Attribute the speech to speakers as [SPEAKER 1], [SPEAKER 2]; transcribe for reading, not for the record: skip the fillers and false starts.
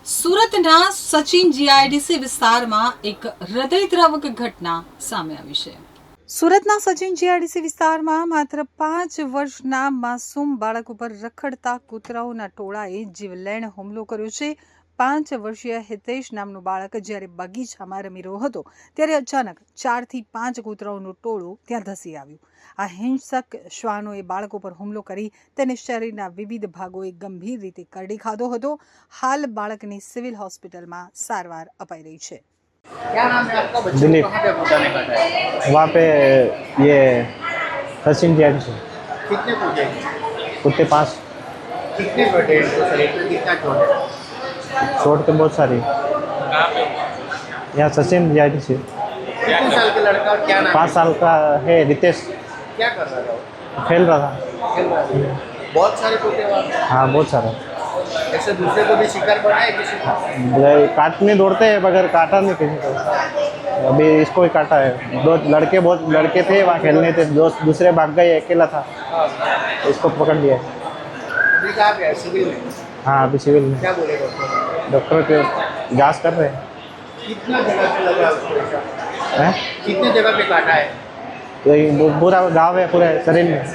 [SPEAKER 1] સુરતના સચિન જીઆઈડીસી વિસ્તારમાં એક હૃદયદ્રાવક ઘટના સામે આવી છે। સુરતના સચિન જીઆઈડીસી વિસ્તારમાં માત્ર 5 વર્ષના માસૂમ બાળક ઉપર રખડતા કૂતરાઓના ટોળાએ જીવલેણ હુમલો કર્યો છે। 5 વર્ષીય હિતેશ નામનું બાળક જ્યારે બગીચામાં રમી રહ્યો હતો ત્યારે અચાનક 4 થી 5 કૂતરાઓનું ટોળું ત્યાં ધસી આવ્યું। આ હિંસક શ્વાનોએ બાળકો પર હુમલો કરી તેને શરીરના વિવિધ ભાગોએ ગંભીર રીતે કરડી ખાધો હતો। હાલ બાળકની સિવિલ હોસ્પિટલમાં સારવાર અપાઈ રહી છે।
[SPEAKER 2] क्या नाम है आपका? बच्चे को
[SPEAKER 3] दिलीप।
[SPEAKER 2] कहाँ पे कूदा ने काटा है?
[SPEAKER 3] वहाँ पे ये सचिन जी से
[SPEAKER 2] कितने कूदे?
[SPEAKER 3] कुत्ते 5
[SPEAKER 2] कितने कटे इनको शरीर पे? कितना चोट है?
[SPEAKER 3] चोट तो बहुत सारी
[SPEAKER 2] कहाँ पे?
[SPEAKER 3] यहाँ सचिन जी से
[SPEAKER 2] कितने साल के लड़का और क्या नाम
[SPEAKER 3] 5 साल का है रितेश
[SPEAKER 2] क्या कर रहा था वो?
[SPEAKER 3] खेल रहा था।
[SPEAKER 2] खेल रहा था। बहुत सारे कूदे वहाँ पे।
[SPEAKER 3] हाँ बहुत सारा
[SPEAKER 2] ऐसे दूसरे को भी शिकार बनाए किसी को?
[SPEAKER 3] काटने दौड़ते हैं मगर काटा नहीं किसी को। अभी इसको ही काटा है। 2 लड़के थे वहाँ खेलने थे, दूसरे भाग गए, अकेला था तो इसको पकड़ लिया।
[SPEAKER 2] अभी कहाँ पे है? सिविल में?
[SPEAKER 3] हाँ अभी सिविल में
[SPEAKER 2] क्या बोले डॉक्टर?
[SPEAKER 3] डॉक्टर के जांच कर रहे हैं।
[SPEAKER 2] कितना जगह पे लगा उसको ऐसा?
[SPEAKER 3] हैं?
[SPEAKER 2] कितने जगह पे काटा है?
[SPEAKER 3] तो ये पूरा गाँव है पूरे शरीर में।